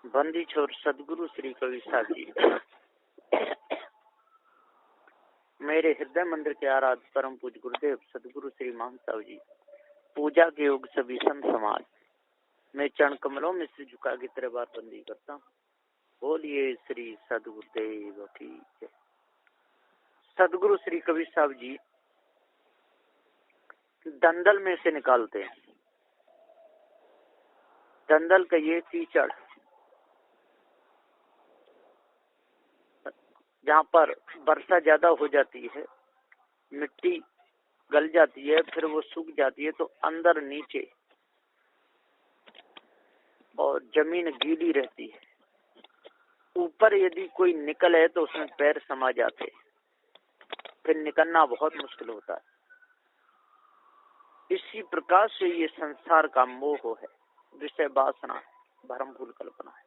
बंदी छोर सदगुरु श्री कबीर साहब जी मेरे हृदय मंदिर के आराध्य परम पूज्य गुरुदेव सदगुरु श्री मान साहब जी, पूजा के योग सभी संत समाज, मैं चरण कमलों में से झुका के तेरे बार बंदी करता हूँ। बोलिए श्री सदगुरुदेव की जय। सदगुरु श्री कबीर साहब जी दंदल में से निकालते हैं। दंदल का ये कीचड़ जहाँ पर वर्षा ज्यादा हो जाती है, मिट्टी गल जाती है, फिर वो सूख जाती है, तो अंदर नीचे और जमीन गीली रहती है। ऊपर यदि कोई निकले तो उसमें पैर समा जाते, फिर निकलना बहुत मुश्किल होता है। इसी प्रकार से ये संसार का मोह है, विषय वासना है, भ्रम भूल कल्पना है।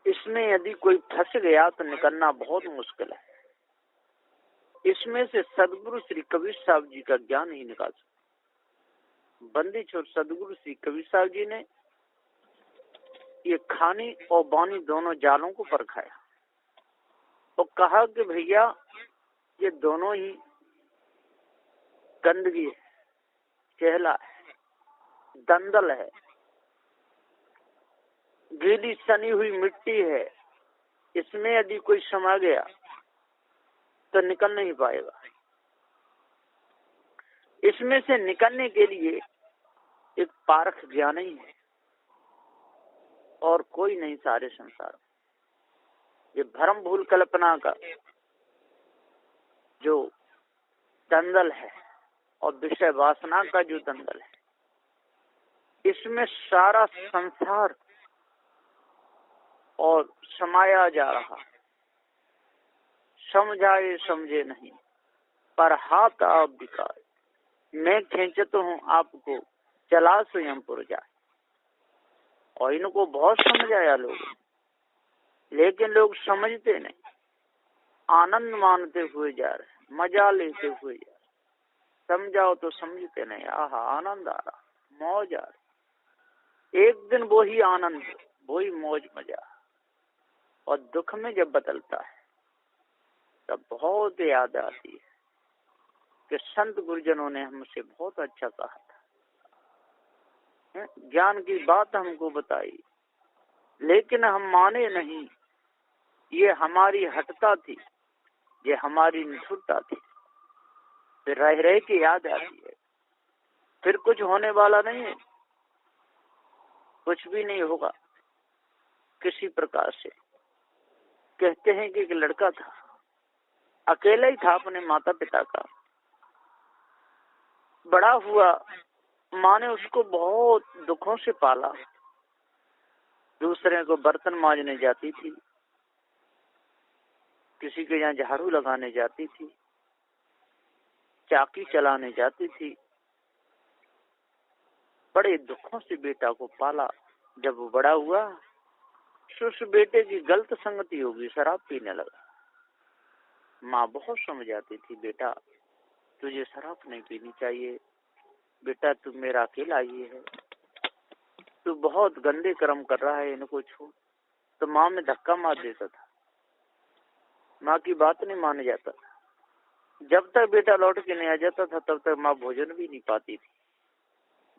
इसमें यदि कोई फंस गया तो निकलना बहुत मुश्किल है। इसमें से सदगुरु श्री कबीर साहब जी का ज्ञान ही निकाल सकते। बंदी छोर सदगुरु श्री कबीर साहब जी ने ये खानी और बानी दोनों जालों को परखाया और कहा कि भैया ये दोनों ही गंदगी है, चहला है, दंदल है, गीली सनी हुई मिट्टी है। इसमें यदि कोई समा गया तो निकल नहीं पाएगा। इसमें से निकलने के लिए एक पारख ज्ञान ही है और कोई नहीं सारे संसार। ये भ्रम भूल कल्पना का जो दंदल है और विषय वासना का जो दंदल है, इसमें सारा संसार और समाया जा रहा। समझाए समझे नहीं पर हाथ आप बिकाए, मैं खींचता हूँ आपको चला स्वयं पुर जाए। और इनको बहुत समझाया लोग, लेकिन लोग समझते नहीं, आनंद मानते हुए जा रहे, मजा लेते हुए जा रहे। समझाओ तो समझते नहीं। आहा आनंद आ रहा, मौज आ रही। एक दिन वो ही आनंद, वो ही मौज मजा। और दुख में जब बदलता है तब बहुत याद आती है कि संत गुरुजनों ने हमसे बहुत अच्छा कहा था, ज्ञान की बात हमको बताई, लेकिन हम माने नहीं। ये हमारी हटता थी, ये हमारी निठुरता थी। फिर रह रह के याद आती है। फिर कुछ होने वाला नहीं है, कुछ भी नहीं होगा। किसी प्रकार से कहते हैं कि एक लड़का था, अकेला ही था अपने माता पिता का। बड़ा हुआ, माँ ने उसको बहुत दुखों से पाला। दूसरे को बर्तन मांजने जाती थी, किसी के यहाँ झाड़ू लगाने जाती थी, चाकी चलाने जाती थी। बड़े दुखों से बेटा को पाला। जब वो बड़ा हुआ, उस बेटे की गलत संगति होगी, शराब पीने लगा। माँ बहुत समझाती थी, बेटा तुझे शराब नहीं पीनी चाहिए, बेटा तू मेरा अकेला ही है, तू बहुत गंदे कर्म कर रहा है, इनको छोड़। तो माँ में धक्का मार देता था, माँ की बात नहीं माने जाता था। जब तक बेटा लौट के नहीं आ जाता था तब तक माँ भोजन भी नहीं पाती थी।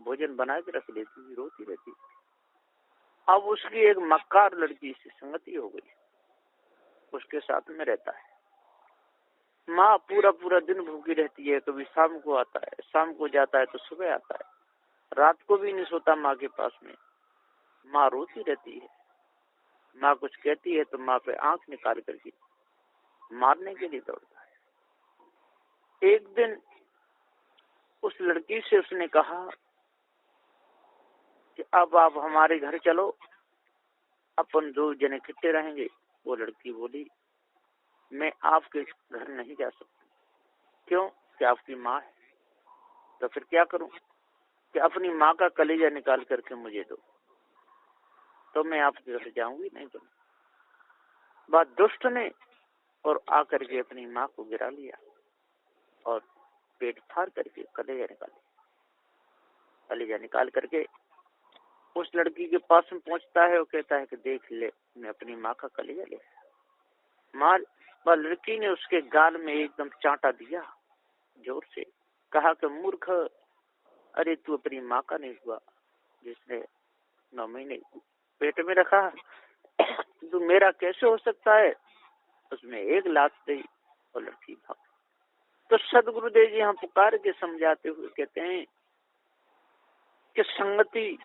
भोजन बना के रख देती थी, रोती रहती थी। अब उसकी एक मक्कार लड़की से संगति हो गई, उसके साथ में रहता है। माँ पूरा पूरा दिन भूखी रहती है, कभी शाम को आता है, शाम को जाता है तो सुबह आता है, रात को भी नहीं सोता माँ के पास में। माँ रोती रहती है। माँ कुछ कहती है तो माँ पे आंख निकाल करके मारने के लिए दौड़ता है। एक दिन उस लड़की से उसने कहा कि अब आप हमारे घर चलो, अपन 2 जने इकट्ठे रहेंगे। वो लड़की बोली, मैं आपके घर नहीं जा सकती। क्यों? कि आपकी माँ है। तो फिर क्या करूं? कि अपनी माँ का कलेजा निकाल करके मुझे दो, तो मैं आपके घर जाऊंगी नहीं। तो बात दुष्ट ने और आकर के अपनी माँ को गिरा लिया और पेट फाड़ करके कलेजा निकाल लिया। कलेजा निकाल करके उस लड़की के पास में पहुंचता है और कहता है कि देख ले, मैं अपनी माँ का कलेजा ले। माँ लड़की ने उसके गाल में एकदम चांटा दिया जोर से, कहा कि मूर्ख, अरे तू अपनी माँ का नहीं हुआ जिसने 9 महीने पेट में रखा, तू मेरा कैसे हो सकता है। उसमें एक लात दी और लड़की भाग। तो सदगुरुदेव जी हम पुकार के समझाते हुए कहते हैं कि संगति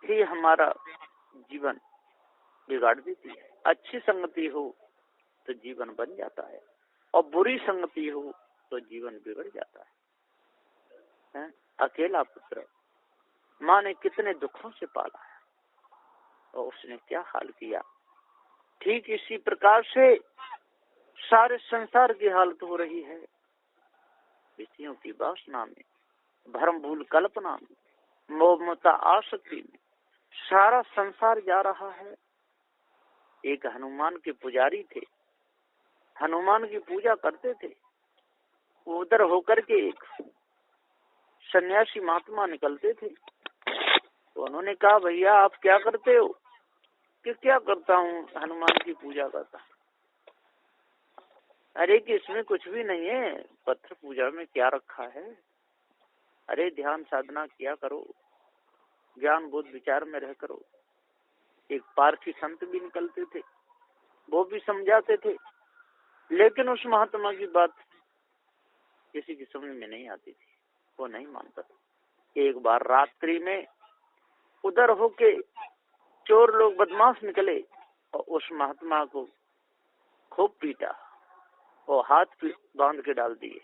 ही हमारा जीवन बिगाड़ देती है। अच्छी संगति हो तो जीवन बन जाता है, और बुरी संगति हो तो जीवन बिगड़ जाता है। अकेला पुत्र माँ ने कितने दुखों से पाला है और उसने क्या हाल किया। ठीक इसी प्रकार से सारे संसार की हालत हो रही है। विषयों की वासना में, भ्रम भूल कल्पना में, मोह ममता आसक्ति में सारा संसार जा रहा है। एक हनुमान के पुजारी थे, हनुमान की पूजा करते थे। उधर होकर के एक सन्यासी महात्मा निकलते थे, तो उन्होंने कहा भैया आप क्या करते हो। कि क्या करता हूँ, हनुमान की पूजा करता। अरे कि इसमें कुछ भी नहीं है, पत्थर पूजा में क्या रखा है। अरे ध्यान साधना किया करो, ज्ञान बोध विचार में रह करो। एक पारसी संत भी निकलते थे, वो भी समझाते थे, लेकिन उस महात्मा की बात किसी की समझ में नहीं आती थी, वो नहीं मानता था। एक बार रात्रि में उधर होके चोर लोग बदमाश निकले और उस महात्मा को खूब पीटा और हाथ बांध के डाल दिए,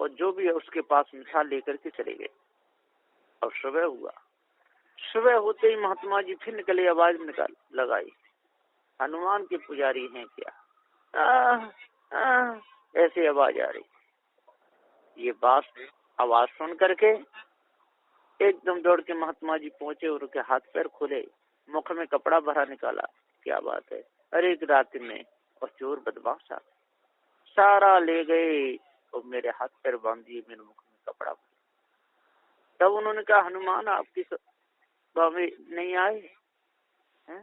और जो भी है उसके पास मिठाई लेकर के चले गए। और सुबह हुआ, सुबह होते ही महात्मा जी फिर निकले, आवाज निकाल लगाई, हनुमान के पुजारी हैं क्या। ऐसे आवाज आ रही। ये बात आवाज सुन करके एकदम दौड़ के महात्मा जी पहुंचे और उनके हाथ पैर खोले, मुख में कपड़ा भरा निकाला। क्या बात है। अरे एक रात में और चोर बदमाश आ सारा ले गए और मेरे हाथ पैर बांध दिए, मेरे मुख में कपड़ा भरा। तब उन्होंने कहा हनुमान आपकी सभा में नहीं आए हैं,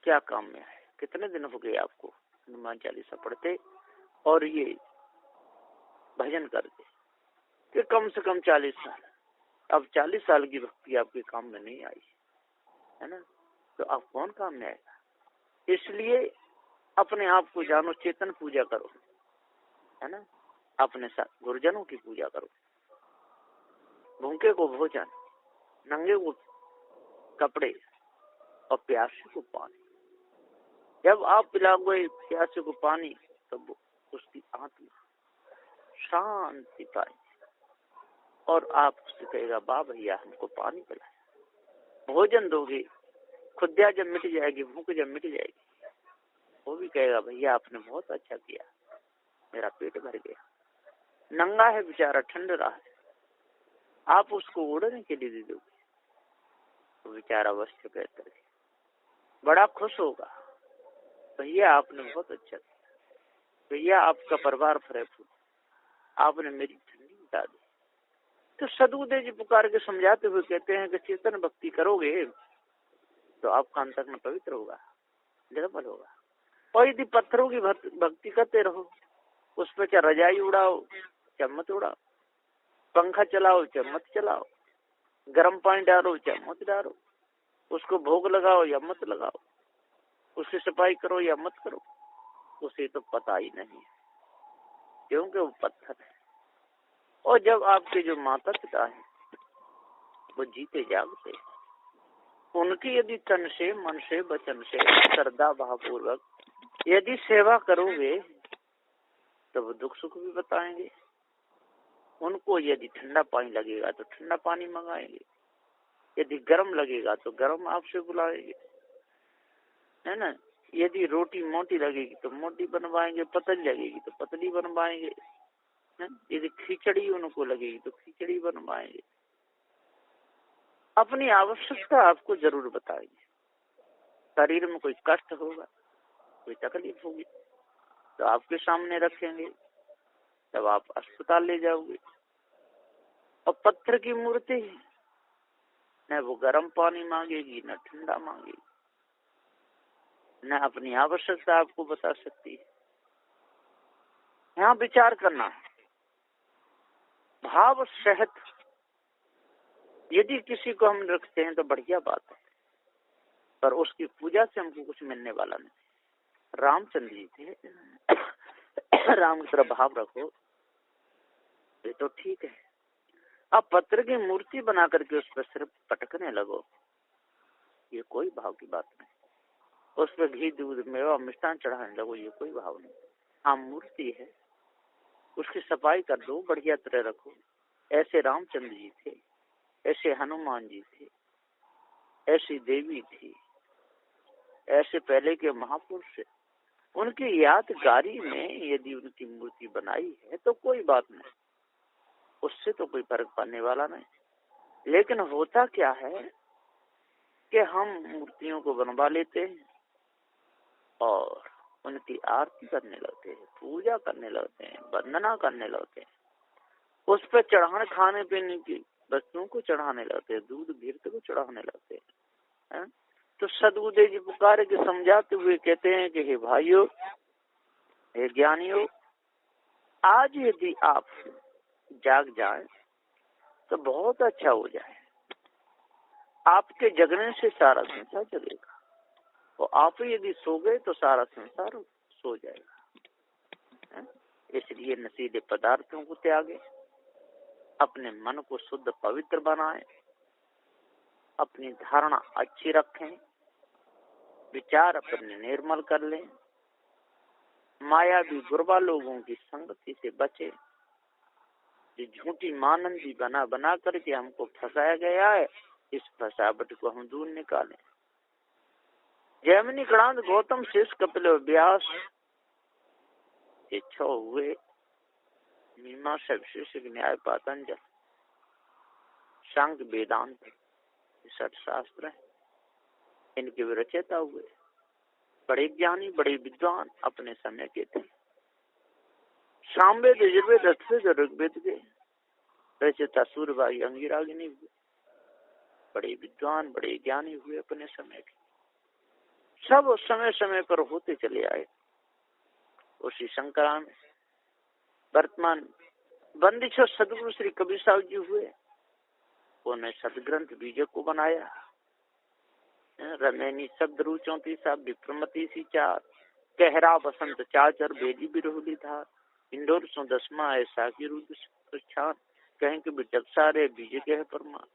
क्या काम में आए, कितने दिन हो गए आपको हनुमान चालीसा पढ़ते और ये भजन करते। कि कम से कम 40 साल। अब 40 साल की भक्ति आपके काम में नहीं आई है ना, तो आप कौन काम में आएगा। इसलिए अपने आप को जानो, चेतन पूजा करो, है ना, अपने साथ गुरुजनों की पूजा करो। भूखे को भोजन, नंगे को कपड़े और प्यासे को पानी। जब आप पिलाओगे प्यासे को पानी, तब उसकी आत्मा शांति पाएगी और आप उससे कहेगा वाह भैया हमको पानी पिलाया। भोजन दोगे, खुदिया जब मिट जाएगी, भूख जब मिट जाएगी, वो भी कहेगा भैया आपने बहुत अच्छा किया, मेरा पेट भर गया। नंगा है बेचारा, ठंड रहा है, आप उसको ओढ़ने के लिए दे दोगे, तो बेचारा वस्त्र पहन करके बड़ा खुश होगा, भैया आपने बहुत अच्छा किया, भैया आपका परिवार फरे फूल, आपने मेरी ठंडी मिटा दी। तो सदगुरुदेव जी पुकार के समझाते हुए कहते हैं कि चेतन भक्ति करोगे तो आपका अंतःकरण पवित्र होगा, निर्मल होगा। और यदि पत्थरों की भक्ति करते रहो, उस पर क्या रजाई उड़ाओ चाहे मत उड़ाओ, पंखा चलाओ चाहे मत चलाओ, गर्म पानी डालो चाहे मत डालो, उसको भोग लगाओ या मत लगाओ, उसकी सफाई करो या मत करो, उसे तो पता ही नहीं, क्योंकि वो पत्थर है। और जब आपके जो माता पिता है वो जीते जागते, उनकी यदि तन से, मन से, वचन से, श्रद्धा भावपूर्वक यदि सेवा करोगे तो वो दुख सुख भी बताएंगे। उनको यदि ठंडा पानी लगेगा तो ठंडा पानी मंगाएंगे, यदि गर्म लगेगा तो गर्म आपसे बुलाएंगे, है ना। यदि रोटी मोटी लगेगी तो मोटी बनवाएंगे, पतली लगेगी तो पतली बनवाएंगे, यदि खिचड़ी उनको लगेगी तो खिचड़ी बनवाएंगे। अपनी आवश्यकता आपको जरूर बताएंगे। शरीर में कोई कष्ट होगा, कोई तकलीफ होगी तो आपके सामने रखेंगे, तब आप अस्पताल ले जाओगे। और पत्थर की मूर्ति न वो गर्म पानी मांगेगी, न ठंडा मांगेगी, न अपनी आवश्यकता आपको बता सकती है। यहाँ विचार करना है। भाव सहित यदि किसी को हम रखते हैं तो बढ़िया बात है, पर उसकी पूजा से हमको कुछ मिलने वाला नहीं। रामचंद्र जी थे, राम की तरफ भाव रखो, ये तो ठीक है। अब पत्थर की मूर्ति बना करके उस पर सिर्फ पटकने लगो, ये कोई भाव की बात नहीं। उस पर घी दूध मेवा मिष्ठान चढ़ाने लगो, ये कोई भाव नहीं। हाँ, मूर्ति है, उसकी सफाई कर दो, बढ़िया तरह रखो। ऐसे रामचंद्र जी थे, ऐसे हनुमान जी थे, ऐसी देवी थी, ऐसे पहले के महापुरुष, उनकी यादगारी में यदि उनकी मूर्ति बनाई है तो कोई बात नहीं, उससे तो कोई फर्क पड़ने वाला नहीं। लेकिन होता क्या है कि हम मूर्तियों को बनवा लेते हैं और उनकी आरती करने लगते हैं, पूजा करने लगते हैं, वंदना करने लगते हैं, उस पर चढ़ाने खाने पीने की वस्तुओं को चढ़ाने लगते हैं, दूध घीरते को चढ़ाने लगते हैं। तो सदगुरुदेव जी पुकार के समझाते हुए कहते हैं कि हे भाइयों, हे ज्ञानियों, आज यदि आप जाग जाए तो बहुत अच्छा हो जाए। आपके जगने से सारा संसार जगेगा, और आप यदि सो गए तो सारा संसार सो जाएगा। इसलिए नशीले पदार्थों को त्यागे, अपने मन को शुद्ध पवित्र बनाएं, अपनी धारणा अच्छी रखें, विचार अपने निर्मल कर लें, मायावी गुरबा लोगों की संगति से बचे, जो झूठी मानंदी बना बना करके हमको फंसाया गया है, इस फसावट को हम दूर निकालें। जैमिनी कणाद गौतम शेष कपिल व्यास ये 6 हुए, मीमांसा विशेषज्ञ न्याय पातंजल सांख्य वेदांत 6 शास्त्र है, इनके भी रचयिता हुए। बड़े ज्ञानी, बड़े विद्वान अपने समय के थे। सामवेद, यजुर्वेद, अथर्ववेद, ऋग्वेद के रचयिता सूरबाई अंगिरागिनी हुए। बड़े विद्वान, बड़े ज्ञानी हुए अपने समय के। सब समय समय पर होते चले आए। उसी संकरा में वर्तमान बंदिछो सदगुरु श्री कबीर साहब जी हुए। उन्हें सदग्रंथ बीजक को बनाया। रमैनी शब्द रुचौती साहब विप्रमति सी चार, कहरा बसंत चाचर बेजी बिरहुली था, इंदौर सो 10वां ऐसा की रुद्र कहें कि बिटक सारे बीज के है परमा।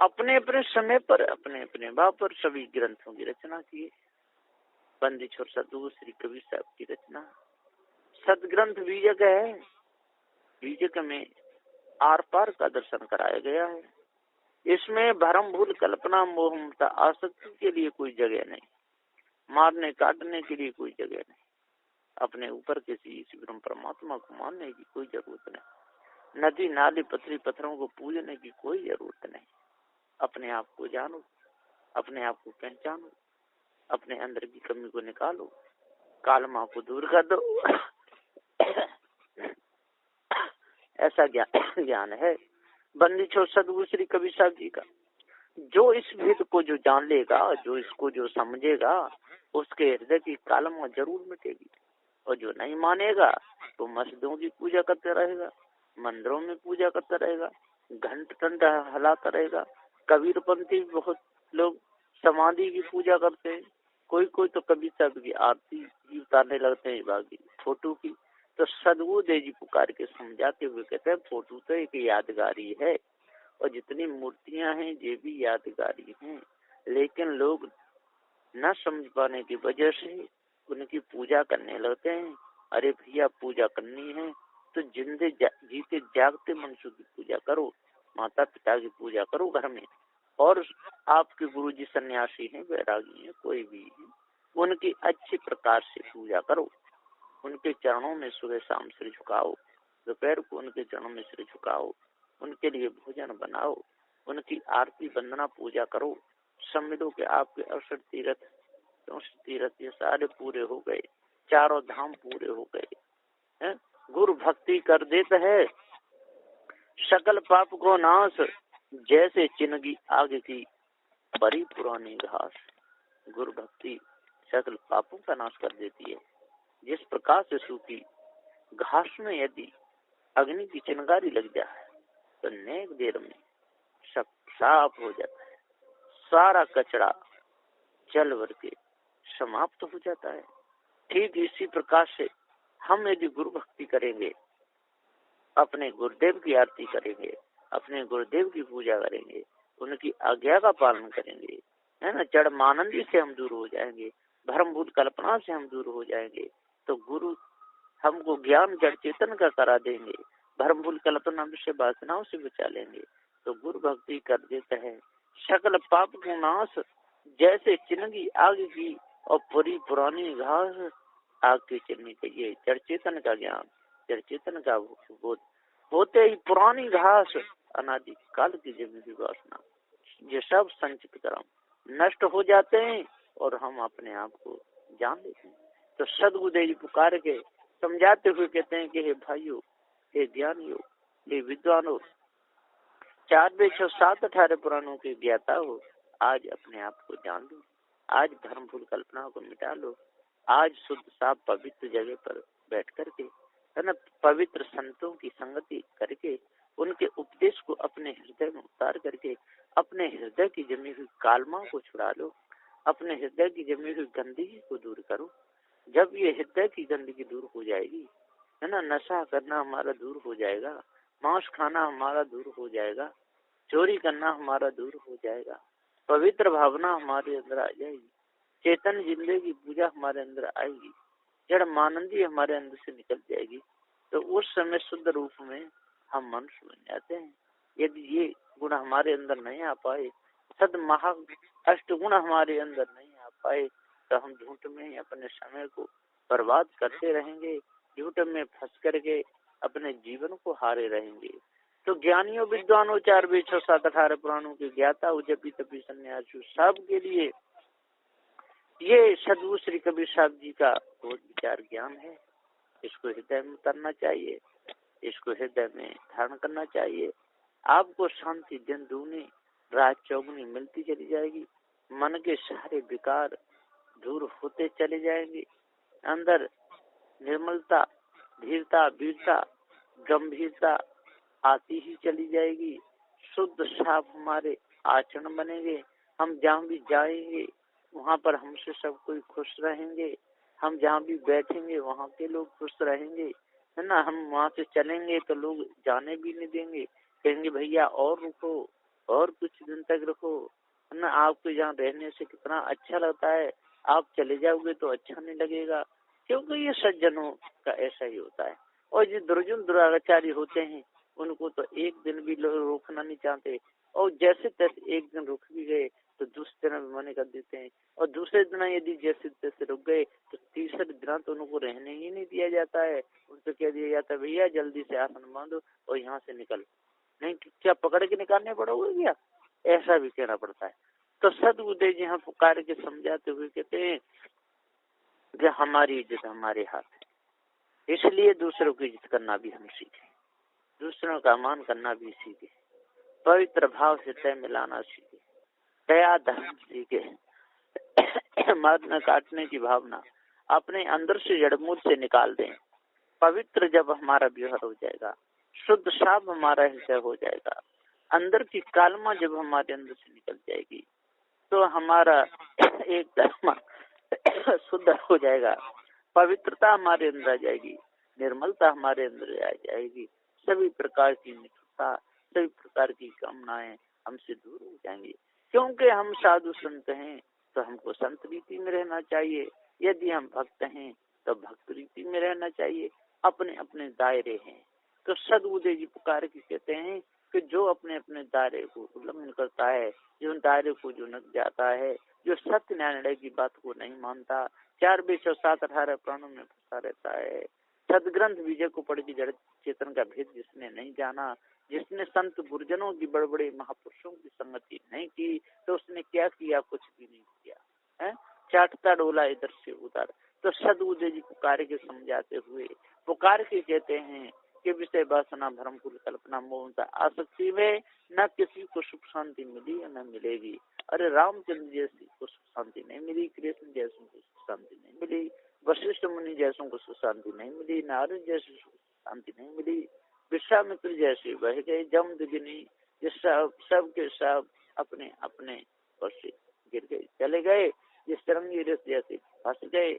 अपने अपने समय पर, अपने अपने भाव पर सभी ग्रंथों की रचना की। बंदिछ और सदगुरु श्री कबीर साहब की रचना सदग्रंथ बीजक है। बीजक में आर पार का दर्शन कराया गया है। इसमें भरम भूल कल्पना मोह ममता आसक्ति के लिए कोई जगह नहीं, मारने काटने के लिए कोई जगह नहीं, अपने ऊपर किसी इस ब्रह्म परमात्मा को मानने की कोई जरूरत नहीं, नदी नाली पथरी पत्थरों को पूजने की कोई जरूरत नहीं। अपने आप को जानो, अपने आप को पहचानो, अपने अंदर की कमी को निकालो, कालमा को दूर कर दो। ऐसा ज्ञान है बंदिछो सदगुरु श्री कबीर साहब जी का। जो इस भेद को जो जान लेगा, जो इसको जो समझेगा, उसके हृदय की कालमा जरूर मिटेगी। और जो नहीं मानेगा तो मस्जिदों की पूजा करते रहेगा, मंदिरों में पूजा करता रहेगा, घंट टंट हलाता रहेगा। कबीरपंथी बहुत लोग समाधि की पूजा करते हैं, कोई कोई तो कबीर साहब की आरती उतारने लगते हैं, बाकी फोटो की। तो सदगुरुदेव जी पुकार के समझाते हुए कहते हैं, फोटो तो एक यादगारी है, और जितनी मूर्तियां हैं ये भी यादगारी हैं, लेकिन लोग न समझ पाने की वजह से उनकी पूजा करने लगते हैं। अरे भैया, पूजा करनी है तो जिंदे जीते जागते मनुष्य की पूजा करो, माता पिता की पूजा करो घर में, और आपके गुरुजी सन्यासी हैं, वैरागी हैं, कोई भी है, उनकी अच्छी प्रकार से पूजा करो। उनके चरणों में सुबह शाम सिर झुकाओ, दोपहर को उनके चरणों में सिर झुकाओ, उनके लिए भोजन बनाओ, उनकी आरती वंदना पूजा करो। समझो कि आपके 68 तीर्थ, 64 तीर्थ ये सारे पूरे हो गए, चारों धाम पूरे हो गए हैं। गुरु भक्ति कर देता है सकल पाप को नाश, जैसे चिनगी आग की बड़ी पुरानी घास। गुरु भक्ति सकल पापों का नाश कर देती है। जिस प्रकार से सूखी घास में यदि अग्नि की चिंगारी लग जाए तो नेक देर में सब साफ हो जाता है, सारा कचरा जल भर के समाप्त हो जाता है। ठीक इसी प्रकार से हम यदि गुरु भक्ति करेंगे, अपने गुरुदेव की आरती करेंगे, अपने गुरुदेव की पूजा करेंगे, उनकी आज्ञा का पालन करेंगे, है ना, जड़ मानंदी से हम दूर हो जाएंगे, भ्रम भूत कल्पना से हम दूर हो जाएंगे, तो गुरु हमको ज्ञान जड़ चेतन का करा देंगे, भ्रम भूत कल्पना से वासनाओं से बचा लेंगे। तो गुरु भक्ति कर देता है सकल पाप को नाश। जैसे चिनगी आग की और पूरी पुरानी घास आग की चिन्ह चाहिए। जड़ चेतन का ज्ञान, जड़ चेतन का बोध होते ही पुरानी घास अनादि काल की जमी हुई वासना, ये सब संचित कर्म नष्ट हो जाते हैं और हम अपने आप को जान लेते हैं। तो सदगुरुदेव जी पुकार के समझाते हुए कहते हैं कि हे भाइयों, हे ज्ञानियों, हे विद्वानों, 4 वेद 6 7 18 पुराणों के ज्ञाता हो, आज अपने आप को जान लो, आज धर्म भूल कल्पना को मिटा लो, आज शुद्ध साफ पवित्र जगह पर बैठ करके, है ना, पवित्र संतों की संगति करके, उनके उपदेश को अपने हृदय में उतार करके अपने हृदय की जमी हुई कालमा को छुड़ा लो, अपने हृदय की जमी हुई गंदगी को दूर करो। जब ये हृदय की गंदगी दूर हो जाएगी, है ना, नशा करना हमारा दूर हो जाएगा, मांस खाना हमारा दूर हो जाएगा, चोरी करना हमारा दूर हो जाएगा, पवित्र भावना हमारे अंदर आ जाएगी, चेतन जिंदगी पूजा हमारे अंदर आएगी, जड़ मानंदी हमारे अंदर से निकल जाएगी। तो उस समय शुद्ध रूप में हम मनुष्य बन जाते हैं। यदि ये गुण हमारे अंदर नहीं आ पाए, सद महा अष्ट गुण हमारे अंदर नहीं आ पाए, तो हम झूठ में अपने समय को बर्बाद करते रहेंगे, झूठ में फंस करके अपने जीवन को हारे रहेंगे। तो ज्ञानियों विद्वानों 4 वेद 6 7 18 पुराणों के ज्ञाता हो, जपी तपी सन्यासी सब के लिए ये सदगुरु श्री कबीर साहब जी का बहुत विचार ज्ञान है। इसको हृदय में उतरना चाहिए, इसको हृदय में धारण करना चाहिए। आपको शांति दिन दूनी रात चौगुनी मिलती चली जाएगी, मन के सारे विकार दूर होते चले जाएंगे, अंदर निर्मलता, धीरता, वीरता, गंभीरता आती ही चली जाएगी, शुद्ध साफ हमारे आचरण बनेंगे। हम जहाँ भी जाएंगे वहाँ पर हमसे सब कोई खुश रहेंगे, हम जहाँ भी बैठेंगे वहाँ के लोग खुश रहेंगे, है ना। हम वहाँ से चलेंगे तो लोग जाने भी नहीं देंगे, कहेंगे भैया और रुको, और कुछ दिन तक रुको, है ना। आपको यहाँ रहने से कितना अच्छा लगता है, आप चले जाओगे तो अच्छा नहीं लगेगा, क्योंकि ये सज्जनों का ऐसा ही होता है। और जो दुर्जन दुराचारी होते हैं उनको तो एक दिन भी रोकना नहीं चाहते, और जैसे तैसे एक दिन रुक भी गए तो दूसरे दिन मना कर देते हैं, और दूसरे दिन यदि जैसे तैसे रुक गए तो तीसरे दिन तो उनको रहने ही नहीं दिया जाता है। उनसे कह दिया जाता है भैया जल्दी से आसन बांधो और यहाँ से निकल, नहीं क्या पकड़ के निकालने पड़ोगे क्या, ऐसा भी कहना पड़ता है। तो सदगुरुदेव जी यहाँ पुकार के समझाते हुए कहते हैं कि हमारी इज्जत हमारे हाथ है, इसलिए दूसरों की इज्जत करना भी हम सीखें, दूसरों का मान करना भी सीखे, पवित्र भाव से तय मिलाना सीखे, दया धर्म सीखे, मारने काटने की भावना अपने अंदर से जड़मूल से निकाल दें। पवित्र जब हमारा व्यवहार हो जाएगा, शुद्ध साफ हमारा हृदय हो जाएगा, अंदर की कालमा जब हमारे अंदर से निकल जाएगी तो हमारा एक धर्म शुद्ध हो जाएगा, पवित्रता हमारे अंदर आ जाएगी, निर्मलता हमारे अंदर आ जाएगी, सभी प्रकार की मित्रता, सभी प्रकार की कामनाएं हमसे दूर हो जाएंगी। क्योंकि हम साधु संत हैं तो हमको संत रीति में रहना चाहिए, यदि हम भक्त हैं तो भक्त रीति में रहना चाहिए, अपने अपने दायरे हैं। तो सदगुरुदेव जी पुकार के कहते हैं कि जो अपने अपने दायरे को उल्लंघन करता है, जो दायरे को जो नक जाता है, जो सत्य न्याय की बात को नहीं मानता, 4 वेद 6 7 18 प्राणों में फंसा रहता है, सदग्रंथ विजय को पढ़ के जड़ चेतन का भेद जिसने नहीं जाना, जिसने संत गुरुजनों की बड़े बड़े महापुरुषों की संगति नहीं की, तो उसने क्या किया, कुछ भी नहीं किया है, चाटता डोला इधर से उधर। तो सदगुरुदेव जी पुकार के समझाते हुए पुकार के कहते हैं कि विषय वासना भ्रम कुल कल्पना मोहता आसक्ति में न किसी को सुख शांति मिली या न मिलेगी। अरे रामचंद्र जैसी को सुख शांति नहीं मिली, कृष्ण जैसों को सुख शांति नहीं मिली, वशिष्ठ मुनि जैसों को सुख शांति नहीं मिली, नारद जैसी सुख शांति नहीं मिली, विश्वामित्र जैसे बह गए जमदग्नि, जिस सब के सब अपने अपने पर से गिर गए चले गए, जिस तरंगी रस जैसे फंस गए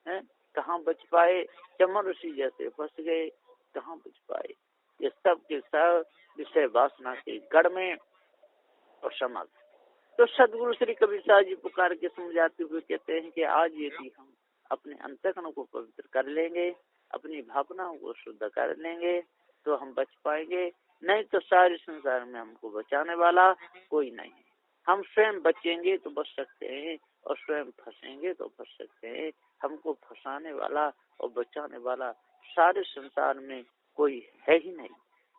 हैं, कहाँ बच पाए, चमन ऋषि जैसे फंस गए, कहाँ बच पाए। ये सब के सब विषय वासना के गढ़ में और समाप्त। तो सदगुरु श्री कबीर साहब जी पुकार के समझाते हुए कहते हैं कि आज यदि हम अपने अंतःकरण को पवित्र कर लेंगे, अपनी भावनाओं को शुद्ध कर लेंगे, तो हम बच पाएंगे, नहीं तो सारे संसार में हमको बचाने वाला कोई नहीं है। हम स्वयं बचेंगे तो बच सकते हैं और स्वयं फंसेंगे तो फंस सकते हैं। हमको फंसाने वाला और बचाने वाला सारे संसार में कोई है ही नहीं।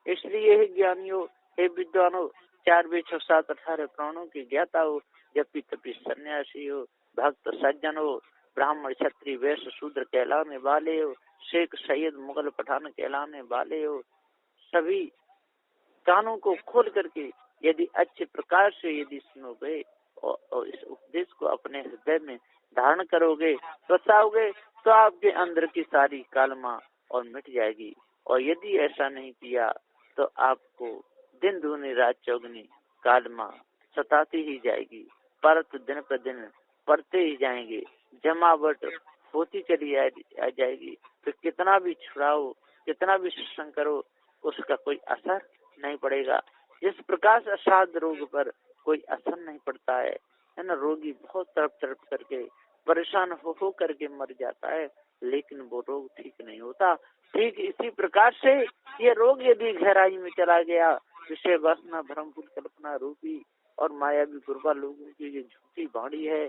इसलिए हे ज्ञानियों, हे विद्वानों, 4 वेद 6 7 18 प्राणों की ज्ञाता हो, जपी तपी सन्यासी हो, भक्त सज्जन हो, ब्राह्मण क्षत्रिय वैश्य शूद्र कहलाने वाले हो, शेख सैयद मुगल पठान कहलाने वाले हो, सभी कानों को खोल करके यदि अच्छे प्रकार से यदि सुनोगे और इस उपदेश को अपने हृदय में धारण करोगे, बसाओगे, तो आपके अंदर की सारी कालमा और मिट जाएगी। और यदि ऐसा नहीं किया तो आपको दिन दूनी रात चौगनी कालमा सताती ही जाएगी, परत दिन पर दिन पड़ते ही जाएंगे, जमावट होती चली आ जाएगी। तो कितना भी छुड़ाओ, कितना भी सत्संग करो, उसका कोई असर नहीं पड़ेगा। जिस प्रकार से असाध रोग पर कोई असर नहीं पड़ता है ना, रोगी बहुत तड़प तड़प करके परेशान हो करके मर जाता है, लेकिन वो रोग ठीक नहीं होता। ठीक इसी प्रकार से ये रोग यदि गहराई में चला गया, विषय वासना भ्रम कल्पना रूपी और मायावी गुरबा लोगों की जो झूठी बाणी है,